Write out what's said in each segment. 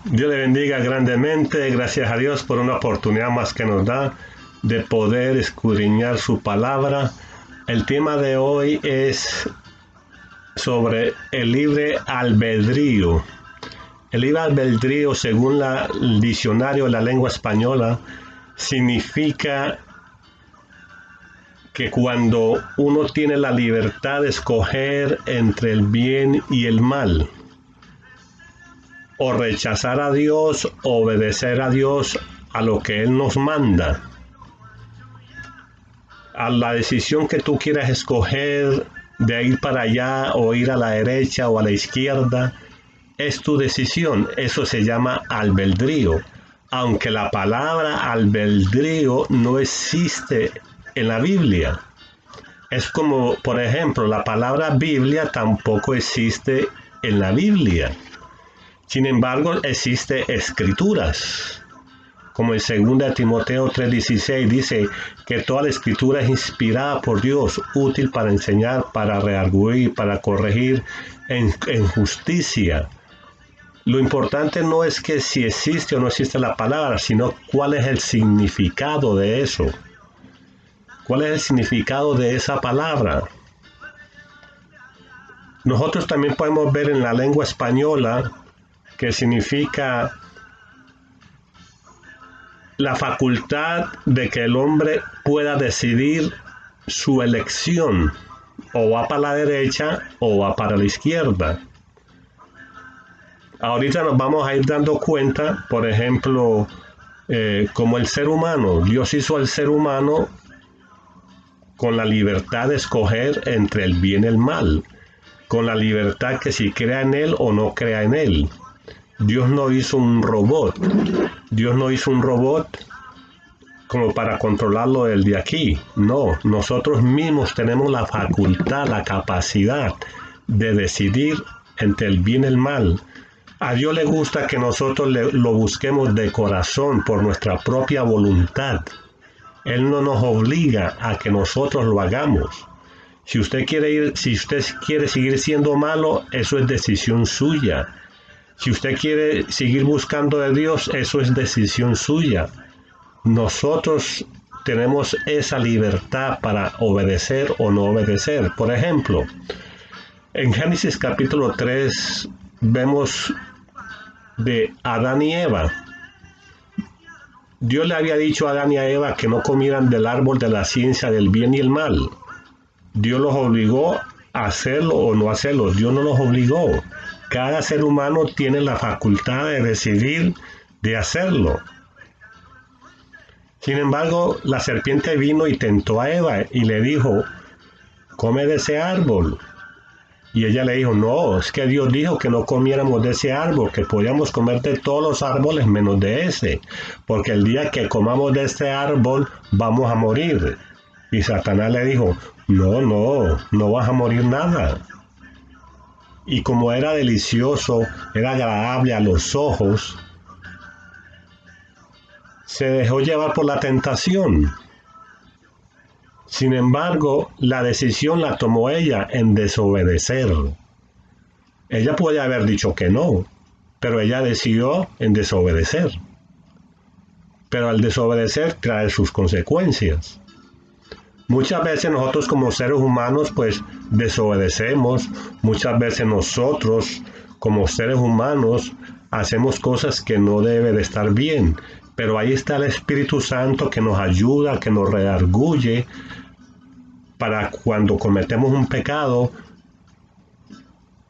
Dios le bendiga grandemente, gracias a Dios por una oportunidad más que nos da de poder escudriñar su palabra. El tema de hoy es sobre el libre albedrío. El libre albedrío, según el diccionario de la lengua española, significa que cuando uno tiene la libertad de escoger entre el bien y el mal, o rechazar a Dios, o obedecer a Dios a lo que Él nos manda. A la decisión que tú quieras escoger de ir para allá o ir a la derecha o a la izquierda, es tu decisión. Eso se llama albedrío. Aunque la palabra albedrío no existe en la Biblia. Es como, por ejemplo, la palabra Biblia tampoco existe en la Biblia. Sin embargo, existe escrituras. Como en 2 Timoteo 3:16 dice que toda la escritura es inspirada por Dios, útil para enseñar, para redarguir, para corregir en justicia. Lo importante no es que si existe o no existe la palabra, sino cuál es el significado de eso. ¿Cuál es el significado de esa palabra? Nosotros también podemos ver en la lengua española que significa la facultad de que el hombre pueda decidir su elección, o va para la derecha o va para la izquierda. Ahorita nos vamos a ir dando cuenta, por ejemplo, como el ser humano, Dios hizo al ser humano con la libertad de escoger entre el bien y el mal, con la libertad que si crea en él o no crea en él. Dios no hizo un robot. Dios no hizo un robot como para controlarlo desde aquí. No, nosotros mismos tenemos la facultad, la capacidad de decidir entre el bien y el mal. A Dios le gusta que nosotros lo busquemos de corazón, por nuestra propia voluntad. Él no nos obliga a que nosotros lo hagamos. Si usted quiere seguir siendo malo, eso es decisión suya. Si usted quiere seguir buscando de Dios, eso es decisión suya. Nosotros tenemos esa libertad para obedecer o no obedecer. Por ejemplo, en Génesis capítulo 3 vemos de Adán y Eva. Dios le había dicho a Adán y a Eva que no comieran del árbol de la ciencia del bien y el mal. Dios los obligó a hacerlo o no hacerlo. Dios no los obligó. Cada ser humano tiene la facultad de decidir de hacerlo. Sin embargo, la serpiente vino y tentó a Eva y le dijo, come de ese árbol. Y ella le dijo, no, es que Dios dijo que no comiéramos de ese árbol, que podíamos comer de todos los árboles menos de ese, porque el día que comamos de este árbol vamos a morir. Y Satanás le dijo, no vas a morir nada. Y como era delicioso, era agradable a los ojos, se dejó llevar por la tentación. Sin embargo, la decisión la tomó ella en desobedecer. Ella puede haber dicho que no, pero ella decidió en desobedecer. Pero al desobedecer trae sus consecuencias. Muchas veces nosotros como seres humanos pues desobedecemos, muchas veces nosotros como seres humanos hacemos cosas que no deben de estar bien, pero ahí está el Espíritu Santo que nos ayuda, que nos redarguye para cuando cometemos un pecado,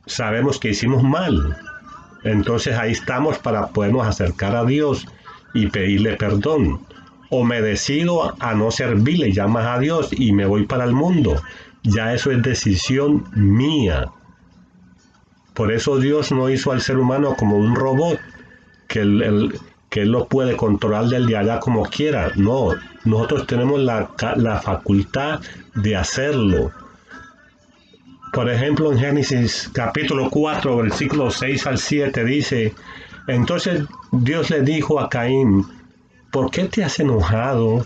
sabemos que hicimos mal. Entonces ahí estamos para podernos acercar a Dios y pedirle perdón. O me decido a no servirle ya más a Dios y me voy para el mundo. Ya eso es decisión mía. Por eso Dios no hizo al ser humano como un robot, que él lo puede controlar desde allá como quiera. No, nosotros tenemos la facultad de hacerlo. Por ejemplo, en Génesis capítulo 4, versículos 6 al 7 dice, entonces Dios le dijo a Caín, ¿por qué te has enojado?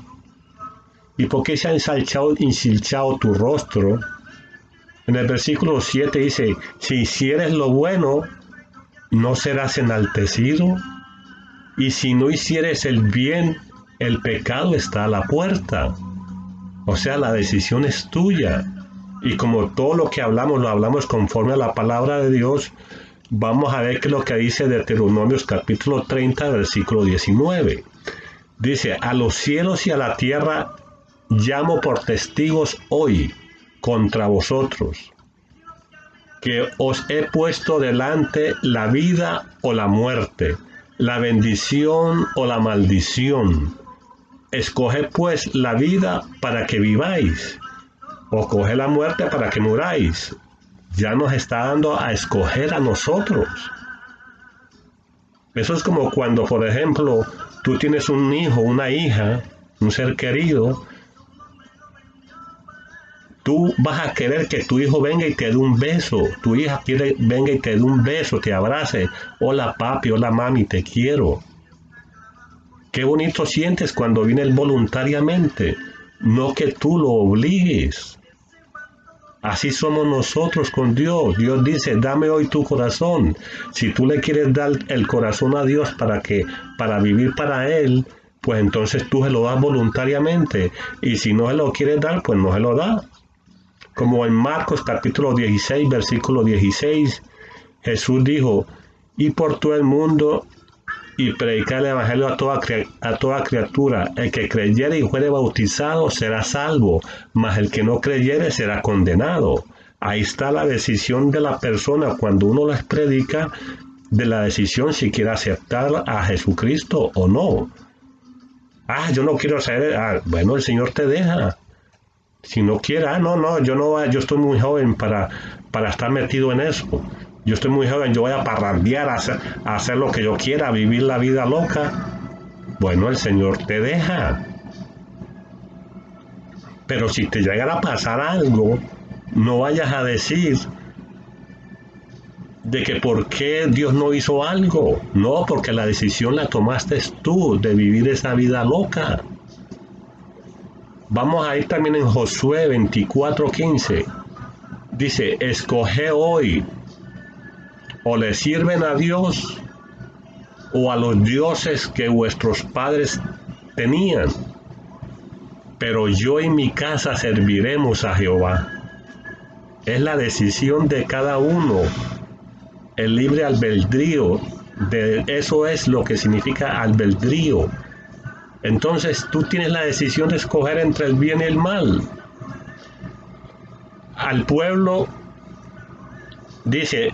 ¿Y por qué se ha ensilchado tu rostro? En el versículo 7 dice, si hicieres lo bueno, ¿no serás enaltecido? Y si no hicieres el bien, el pecado está a la puerta. O sea, la decisión es tuya. Y como todo lo que hablamos, lo hablamos conforme a la palabra de Dios, vamos a ver qué es lo que dice Deuteronomios capítulo 30, versículo 19. Dice, a los cielos y a la tierra llamo por testigos hoy contra vosotros, que os he puesto delante la vida o la muerte, la bendición o la maldición. Escoge pues la vida para que viváis, o coge la muerte para que muráis. Ya nos está dando a escoger a nosotros. Eso es como cuando, por ejemplo, tú tienes un hijo, una hija, un ser querido. Tú vas a querer que tu hijo venga y te dé un beso. Tu hija quiere venga y te dé un beso, te abrace. Hola papi, hola mami, te quiero. Qué bonito sientes cuando viene él voluntariamente, no que tú lo obligues. Así somos nosotros con Dios. Dios dice, dame hoy tu corazón. Si tú le quieres dar el corazón a Dios para vivir para Él, pues entonces tú se lo das voluntariamente. Y si no se lo quieres dar, pues no se lo da. Como en Marcos capítulo 16, versículo 16, Jesús dijo, y por todo el mundo y predicar el evangelio a toda criatura. El que creyere y fuere bautizado será salvo, mas el que no creyere será condenado. Ahí está la decisión de la persona cuando uno les predica, de la decisión si quiere aceptar a Jesucristo o no. Yo no quiero saber. Bueno, el Señor te deja. Si no quiere, yo estoy muy joven para estar metido en eso. Yo estoy muy joven, yo voy a parrandear, a hacer lo que yo quiera, a vivir la vida loca. Bueno, el Señor te deja. Pero si te llegara a pasar algo, no vayas a decir de que por qué Dios no hizo algo. No, porque la decisión la tomaste tú de vivir esa vida loca. Vamos a ir también en Josué 24:15. Dice, escoge hoy, o le sirven a Dios o a los dioses que vuestros padres tenían, pero yo y mi casa serviremos a Jehová. Es la decisión de cada uno, el libre albedrío. Eso es lo que significa albedrío. Entonces tú tienes la decisión de escoger entre el bien y el mal. Al pueblo dice,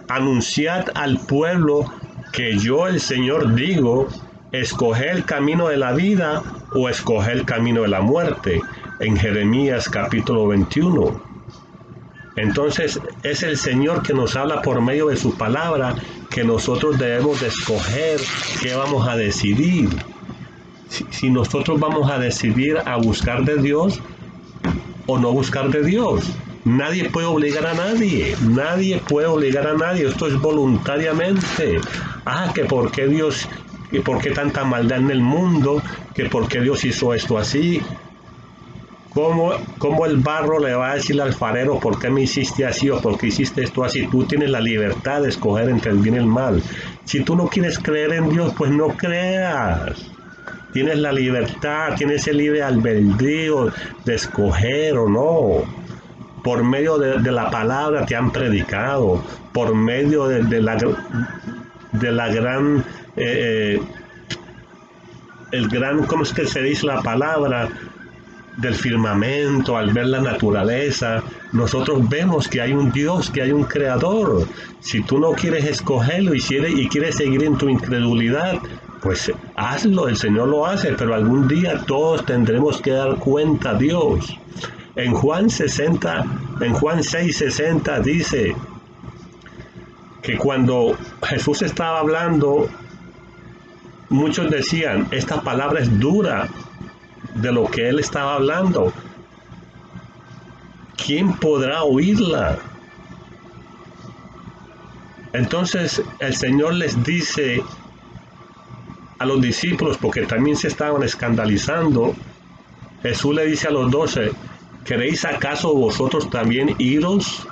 anunciad al pueblo que yo el Señor digo, escoge el camino de la vida o escoge el camino de la muerte, en Jeremías capítulo 21. Entonces es el Señor que nos habla por medio de su palabra, que nosotros debemos de escoger qué vamos a decidir. Si nosotros vamos a decidir a buscar de Dios o no buscar de Dios. Nadie puede obligar a nadie. Nadie puede obligar a nadie. Esto es voluntariamente. Que por qué Dios, y por qué tanta maldad en el mundo, que por qué Dios hizo esto así. ¿Cómo el barro le va a decir al alfarero por qué me hiciste así o por qué hiciste esto así? Tú tienes la libertad de escoger entre el bien y el mal. Si tú no quieres creer en Dios, pues no creas. Tienes la libertad, tienes el libre albedrío de escoger o no. Por medio de la palabra te han predicado, por medio de la gran, ¿cómo es que se dice la palabra? Del firmamento, al ver la naturaleza, nosotros vemos que hay un Dios, que hay un creador. Si tú no quieres escogerlo y quieres seguir en tu incredulidad, pues hazlo, el Señor lo hace, pero algún día todos tendremos que dar cuenta a Dios. En Juan 6:60 dice que cuando Jesús estaba hablando, muchos decían, esta palabra es dura de lo que él estaba hablando. ¿Quién podrá oírla? Entonces el Señor les dice a los discípulos, porque también se estaban escandalizando, Jesús le dice a los 12, ¿queréis acaso vosotros también iros?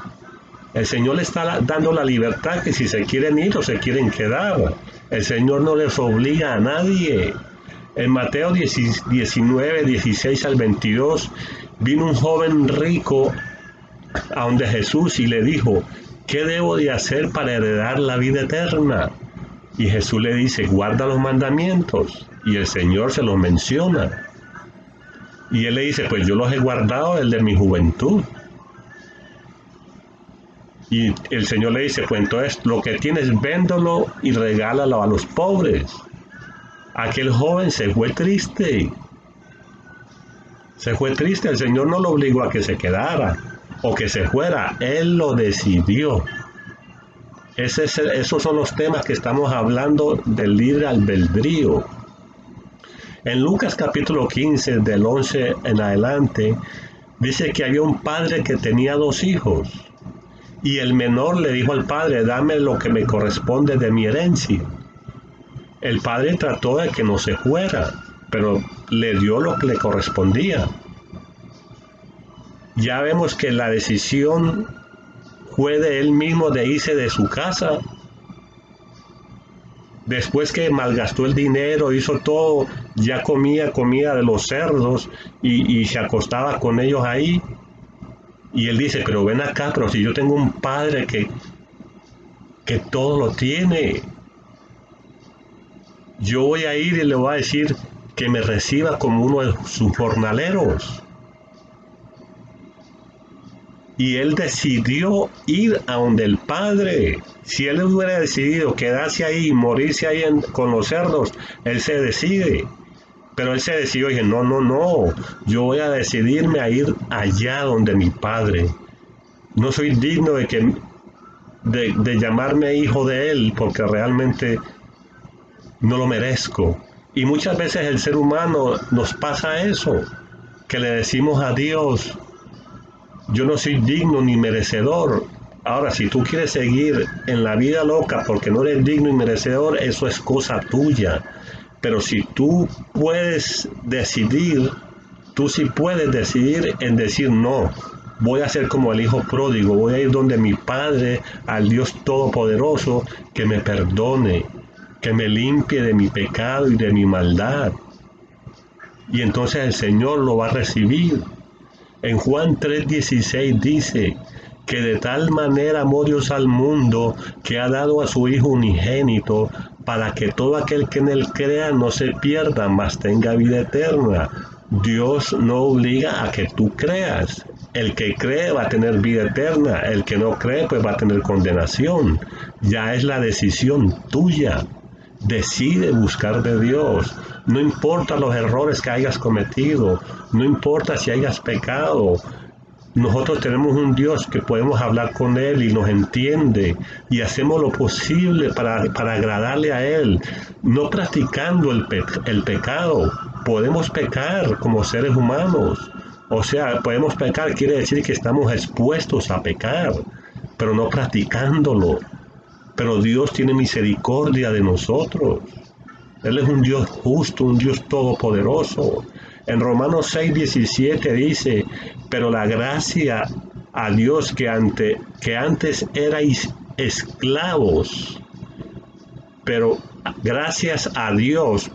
El Señor le está dando la libertad que si se quieren ir o se quieren quedar. El Señor no les obliga a nadie. En Mateo 19, 16 al 22, vino un joven rico a donde Jesús y le dijo, ¿qué debo de hacer para heredar la vida eterna? Y Jesús le dice, guarda los mandamientos. Y el Señor se los menciona. Y él le dice, pues yo los he guardado desde mi juventud. Y el Señor le dice, pues entonces lo que tienes, véndelo y regálalo a los pobres. Aquel joven se fue triste. Se fue triste, el Señor no lo obligó a que se quedara o que se fuera, Él lo decidió. Esos son los temas que estamos hablando del libre albedrío. En Lucas capítulo 15, del 11 en adelante, dice que había un padre que tenía 2 hijos. Y el menor le dijo al padre, dame lo que me corresponde de mi herencia. El padre trató de que no se fuera, pero le dio lo que le correspondía. Ya vemos que la decisión fue de él mismo de irse de su casa. Después que malgastó el dinero, hizo todo, ya comía de los cerdos y se acostaba con ellos ahí. Y él dice, pero ven acá, pero si yo tengo un padre que todo lo tiene, yo voy a ir y le voy a decir que me reciba como uno de sus jornaleros. Y él decidió ir a donde el padre. Si él hubiera decidido quedarse ahí y morirse ahí con los cerdos, él se decide. Pero él se decidió y dije, no, yo voy a decidirme a ir allá donde mi padre. No soy digno de llamarme hijo de él, porque realmente no lo merezco. Y muchas veces el ser humano nos pasa eso, que le decimos a Dios, yo no soy digno ni merecedor. Ahora, si tú quieres seguir en la vida loca porque no eres digno y merecedor, eso es cosa tuya. Pero si tú puedes decidir, tú sí puedes decidir en decir no. Voy a ser como el hijo pródigo, voy a ir donde mi Padre, al Dios Todopoderoso, que me perdone, que me limpie de mi pecado y de mi maldad. Y entonces el Señor lo va a recibir. En Juan 3:16 dice que de tal manera amó Dios al mundo que ha dado a su Hijo unigénito para que todo aquel que en él crea no se pierda, mas tenga vida eterna. Dios no obliga a que tú creas. El que cree va a tener vida eterna, el que no cree pues va a tener condenación. Ya es la decisión tuya. Decide buscar de Dios. No importa los errores que hayas cometido, no importa si hayas pecado. Nosotros tenemos un Dios que podemos hablar con Él y nos entiende y hacemos lo posible para agradarle a Él, no practicando el pecado. Podemos pecar como seres humanos, o sea, podemos pecar quiere decir que estamos expuestos a pecar, pero no practicándolo. Pero Dios tiene misericordia de nosotros. Él es un Dios justo, un Dios todopoderoso. En Romanos 6:17 dice, pero la gracia a Dios que antes erais esclavos, pero gracias a Dios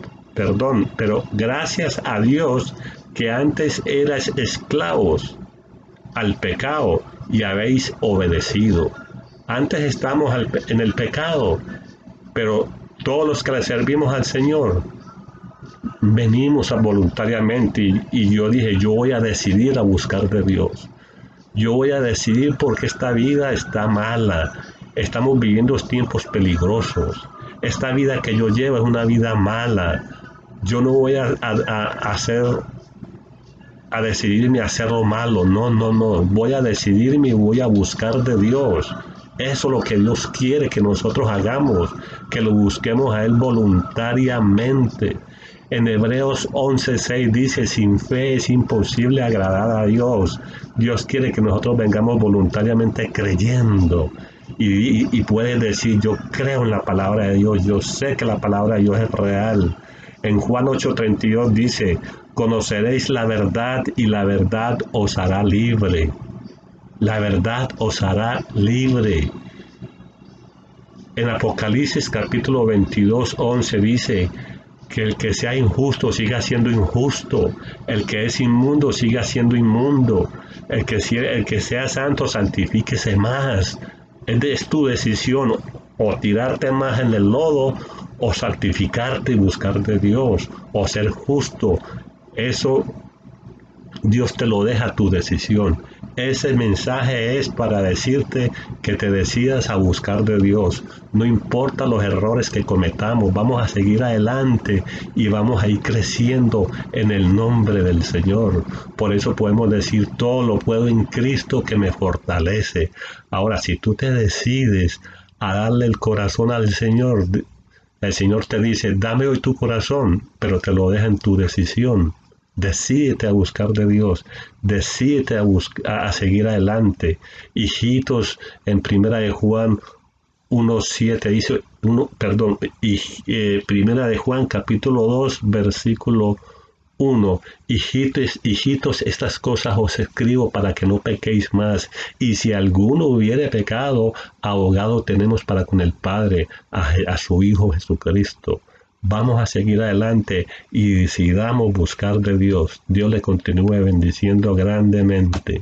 que antes erais esclavos al pecado y habéis obedecido. Antes estamos en el pecado, pero todos los que le servimos al Señor venimos voluntariamente y yo dije, yo voy a decidir a buscar de Dios. Yo voy a decidir porque esta vida está mala. Estamos viviendo tiempos peligrosos. Esta vida que yo llevo es una vida mala. Yo no voy a decidirme a hacer lo malo. No. Voy a decidirme y voy a buscar de Dios. Eso es lo que Dios quiere que nosotros hagamos, que lo busquemos a Él voluntariamente. En Hebreos 11:6 dice, sin fe es imposible agradar a Dios. Dios quiere que nosotros vengamos voluntariamente creyendo. Y puedes decir, yo creo en la palabra de Dios, yo sé que la palabra de Dios es real. En Juan 8:32 dice, conoceréis la verdad y la verdad os hará libre. La verdad os hará libre. En Apocalipsis capítulo 22, 11 dice que el que sea injusto siga siendo injusto, el que es inmundo siga siendo inmundo, el que sea santo santifíquese más. Es tu decisión o tirarte más en el lodo o santificarte y buscar de Dios o ser justo. Eso Dios te lo deja a tu decisión. Ese mensaje es para decirte que te decidas a buscar de Dios. No importa los errores que cometamos, vamos a seguir adelante y vamos a ir creciendo en el nombre del Señor. Por eso podemos decir, todo lo puedo en Cristo que me fortalece. Ahora, si tú te decides a darle el corazón al Señor, el Señor te dice, dame hoy tu corazón, pero te lo deja en tu decisión. Decídete a buscar de Dios, decídete a seguir adelante. Hijitos, en Primera de Juan 1:7 dice, Primera de Juan capítulo 2 versículo 1. Hijitos, hijitos, estas cosas os escribo para que no pequéis más. Y si alguno hubiere pecado, abogado tenemos para con el Padre, a su Hijo Jesucristo. Vamos a seguir adelante y decidamos buscar de Dios. Dios le continúe bendiciendo grandemente.